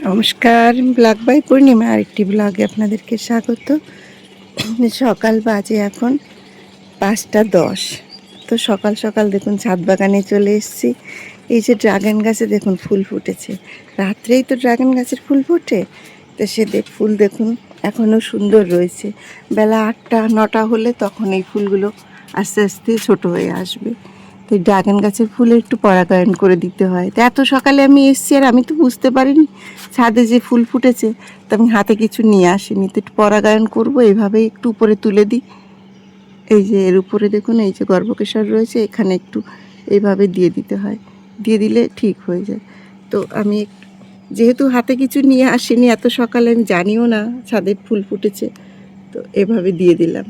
নমস্কার, blog by পূর্ণিমা আরেকটি ব্লগে আপনাদেরকে স্বাগত। সকাল বাজে এখন 5:10। তো সকাল সকাল দেখুন ছাদ বাগানে চলে এসেছি। এই যে ড্রাগন গাছে দেখুন ফুল ফুটেছে, রাত্রেই তো ড্রাগন গাছের ফুল ফোটে। তো ফুল দেখুন এখনও সুন্দর রয়েছে। বেলা 8টা-9টা হলে তখন এই ফুলগুলো আস্তে আস্তে ছোট হয়ে আসবে। তো ড্রাগন গাছের ফুলে একটু পরাগায়ন করে দিতে হয়। তো এত সকালে আমি এসেছি আর আমি তো বুঝতে পারিনি ছাদে যে ফুল ফুটেছে। তো আমি হাতে কিছু নিয়ে আসিনি, তো একটু পরাগায়ন করবো এইভাবেই একটু উপরে তুলে দিই। এই যে এর উপরে দেখুন এই যে গর্ভকেশর রয়েছে, এখানে একটু এইভাবে দিয়ে দিতে হয়, দিয়ে দিলে ঠিক হয়ে যায়। তো আমি যেহেতু হাতে কিছু নিয়ে আসিনি এত সকালে, আমি জানিও না ছাদের ফুল ফুটেছে, তো এভাবে দিয়ে দিলাম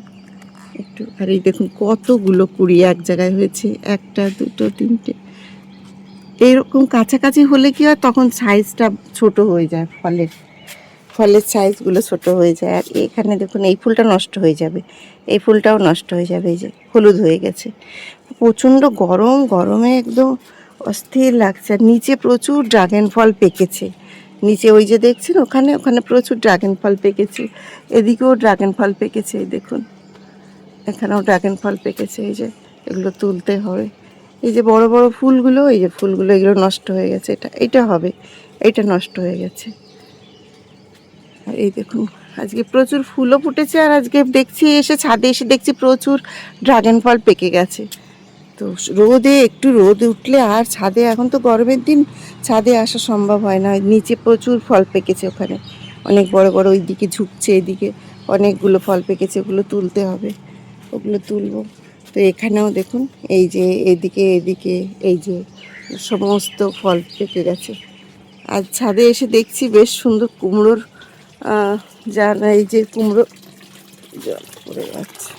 একটু। আর এই দেখুন কতগুলো কুড়ি এক জায়গায় হয়েছে, 1, 2, 3টে। এইরকম কাছাকাছি হলে কি হয়, তখন সাইজটা ছোট হয়ে যায়, ফলের সাইজগুলো ছোট হয়ে যায়। আর এখানে দেখুন এই ফুলটা নষ্ট হয়ে যাবে, এই ফুলটাও নষ্ট হয়ে যাবে। এই যে হলুদ হয়ে গেছে। প্রচণ্ড গরমে একদম অস্থির লাগছে। আর নিচে প্রচুর ড্রাগন ফল পেকেছে, নিচে ওই যে দেখছেন ওখানে প্রচুর ড্রাগন ফল পেকেছে। এদিকেও ড্রাগন ফল পেকেছে, এই দেখুন এখানেও ড্রাগন ফল পেকেছে। এই যে এগুলো তুলতে হবে। এই যে বড় বড় ফুলগুলো, এই যে ফুলগুলো এগুলো নষ্ট হয়ে গেছে। এটা হবে, এইটা নষ্ট হয়ে গেছে। আর এই দেখুন আজকে প্রচুর ফুলও ফুটেছে। আর আজকে দেখছি ছাদে এসে দেখছি প্রচুর ড্রাগন ফল পেকে গেছে। তো একটু রোদ উঠলে আর ছাদে, এখন তো গরমের দিন, ছাদে আসা সম্ভব হয় না। নিচে প্রচুর ফল পেকেছে, ওখানে অনেক বড় বড়, ওই দিকে ঝুঁকছে, এদিকে অনেকগুলো ফল পেকেছে, ওগুলো তুলতে হবে, ওগুলো তুলবো। তো এখানেও দেখুন এই যে এদিকে এই যে সমস্ত ফল পেকে গেছে। আর ছাদে এসে দেখছি বেশ সুন্দর কুমড়োর এই যে কুমড়ো জল পড়ে যাচ্ছে,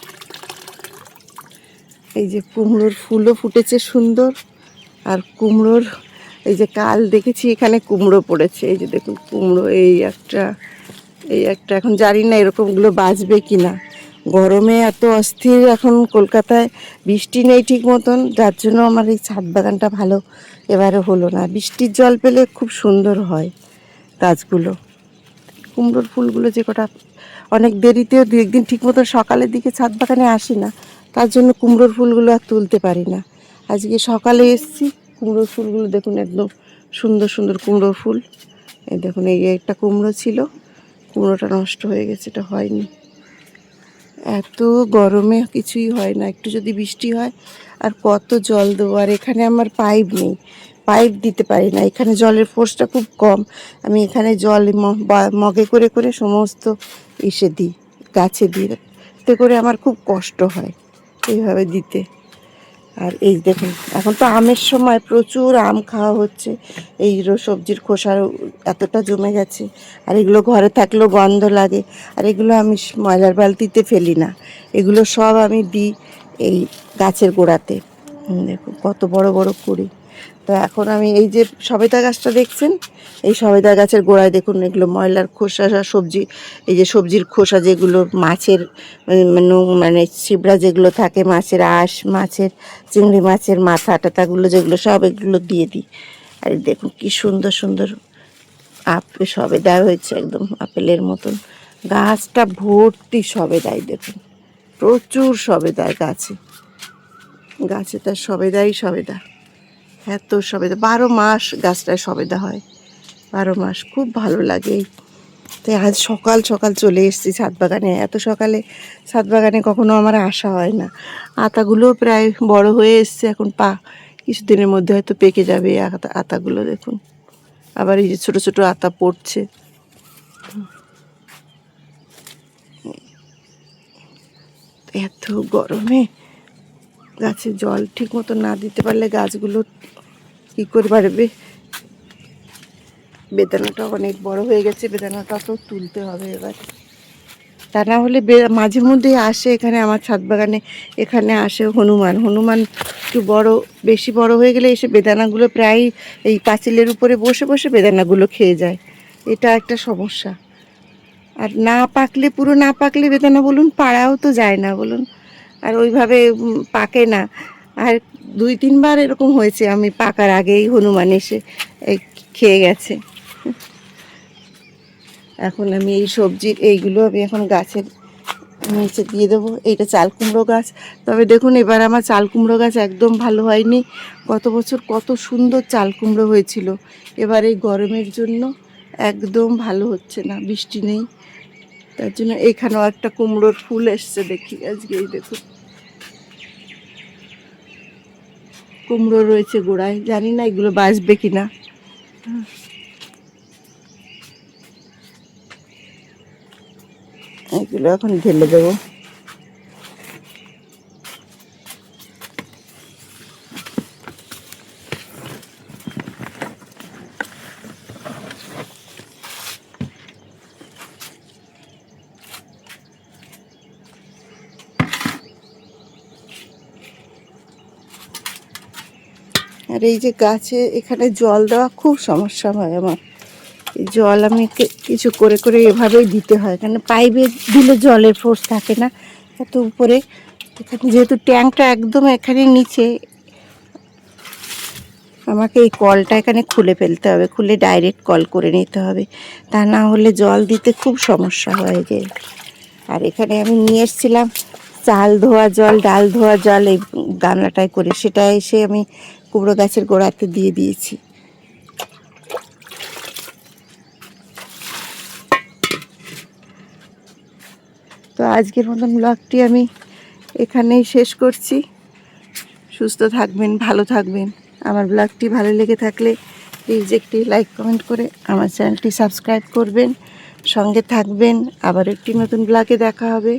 এই যে কুমড়োর ফুলও ফুটেছে সুন্দর। আর কুমড়োর এই যে কাল দেখেছি এখানে কুমড়ো পড়েছে, এই যে দেখুন কুমড়ো এই একটা এখন জানি না এরকমগুলো বাঁচবে কি না। গরমে এত অস্থির, এখন কলকাতায় বৃষ্টি নেই ঠিক মতন, যার জন্য আমার এই ছাদ বাগানটা ভালো এবারে হলো না। বৃষ্টির জল পেলে খুব সুন্দর হয় গাছগুলো। কুমড়োর ফুলগুলো যে কটা, অনেক দেরিতেও 2-1 দিন ঠিক মতো সকালের দিকে ছাদ বাগানে আসি না, তার জন্য কুমড়োর ফুলগুলো আর তুলতে পারি না। আজকে সকালে এসেছি, কুমড়োর ফুলগুলো দেখুন একদম সুন্দর সুন্দর কুমড়োর ফুল। এই দেখুন এই একটা কুমড়ো ছিল, কুমড়োটা নষ্ট হয়ে গেছে, এটা হয়নি। এত গরমে কিছুই হয় না, একটু যদি বৃষ্টি হয় আর কত জল দেবো। আর এখানে আমার পাইপ নেই, পাইপ দিতে পারি না, এখানে জলের ফোর্সটা খুব কম। আমি এখানে জল মগে করে করে সমস্ত দিই, গাছে দিই, এতে করে আমার খুব কষ্ট হয় এইভাবে দিতে। আর এই দেখুন এখন তো আমের সময়, প্রচুর আম খাওয়া হচ্ছে। এইগুলো সবজির খোসা এতটা জমে গেছে, আর এগুলো ঘরে থাকলেও গন্ধ লাগে। আর এগুলো আমি ময়লার বালতিতে ফেলি না, এগুলো সব আমি দিই এই গাছের গোড়াতে। দেখুন কত বড় বড় কুড়ি। তো এখন আমি এই যে সবেদা গাছটা দেখছেন, এই সবেদা গাছের গোড়ায় দেখুন এগুলো ময়লার খোসা, সবজি, এই যে সবজির খোসা যেগুলো, মাছের মানে ছিবড়া যেগুলো থাকে, মাছের আঁশ, মাছের চিংড়ি মাছের মাথা টাথাগুলো যেগুলো, সব এগুলো দিয়ে দিই। আর দেখুন কি সুন্দর সুন্দর সবেদা হয়েছে, একদম আপেলের মতন। গাছটা ভর্তি সবেদাই, দেখুন প্রচুর সবেদা গাছে তার সবেদা। এত সবেদা, 12 মাস গাছটায় সবেদা হয়, 12 মাস, খুব ভালো লাগে। তাই আজ সকাল সকাল চলে এসেছি ছাদ বাগানে। এত সকালে ছাদ বাগানে কখনো আমার আসা হয় না। আতাগুলো প্রায় বড় হয়ে এসছে, এখন কিছুদিনের মধ্যে হয়তো পেকে যাবে এই আতাগুলো। দেখুন আবার এই যে ছোটো ছোটো আতা পড়ছে। এত গরমে গাছে জল ঠিক মতো না দিতে পারলে গাছগুলো কী করে বাড়বে। বেদানাটা অনেক বড় হয়ে গেছে, বেদানাটা তো তুলতে হবে এবার। তা না হলে মাঝে মধ্যেই আসে এখানে আমার ছাদ বাগানে, এখানে আসে হনুমান একটু বেশি বড় হয়ে গেলে এসে বেদানাগুলো প্রায় এই পাঁচিলের উপরে বসে বসে বেদানাগুলো খেয়ে যায়। এটা একটা সমস্যা। আর পুরো না পাকলে বেদানা বলুন পাড়াও তো যায় না বলুন, আর ওইভাবে পাকে না। আর 2-3 বার এরকম হয়েছে, আমি পাকার আগেই হনুমান এসে খেয়ে গেছে। এখন আমি এই সবজির এইগুলো আমি এখন গাছের নিচে দিয়ে দেবো। এইটা চাল কুমড়ো গাছ। তবে দেখুন এবার আমার চাল কুমড়ো গাছ একদম ভালো হয়নি। গত বছর কত সুন্দর চাল কুমড়ো হয়েছিল, এবার এই গরমের জন্য একদম ভালো হচ্ছে না, বৃষ্টি নেই, তার জন্য এখানেও একটা কুমড়োর ফুল এসছে দেখি আজকে। এই দেখুন কুমড়ো রয়েছে গোড়ায়, জানি না এগুলো বাঁচবে কিনা। এগুলো এখন ঢেলে দেবো। আর এই যে গাছে এখানে জল দেওয়া খুব সমস্যা হয় আমার। এই জল আমি কিছু করে করে এভাবেই দিতে হয়, কারণ পাইপে দিলে জলের ফোর্স থাকে না এত উপরে। এখানে যেহেতু ট্যাঙ্কটা একদম এখানে নিচে, আমাকে এই কলটা এখানে খুলে ফেলতে হবে, খুলে ডাইরেক্ট কল করে নিতে হবে, তা না হলে জল দিতে খুব সমস্যা হয়ে যায়। আর এখানে আমি নিয়ে এসেছিলাম চাল ধোয়া জল, ডাল ধোয়া জল এই গামলাটায় করে, সেটা এসে আমি কুমড়ো গাছের গোড়াতে দিয়ে দিয়েছি। তো আজকের মতন ব্লগটি আমি এখানেই শেষ করছি। সুস্থ থাকবেন, ভালো থাকবেন। আমার ব্লগটি ভালো লেগে থাকলে প্লিজ একটি লাইক কমেন্ট করে আমার চ্যানেলটি সাবস্ক্রাইব করবেন, সঙ্গে থাকবেন। আবার একটি নতুন ব্লগে দেখা হবে।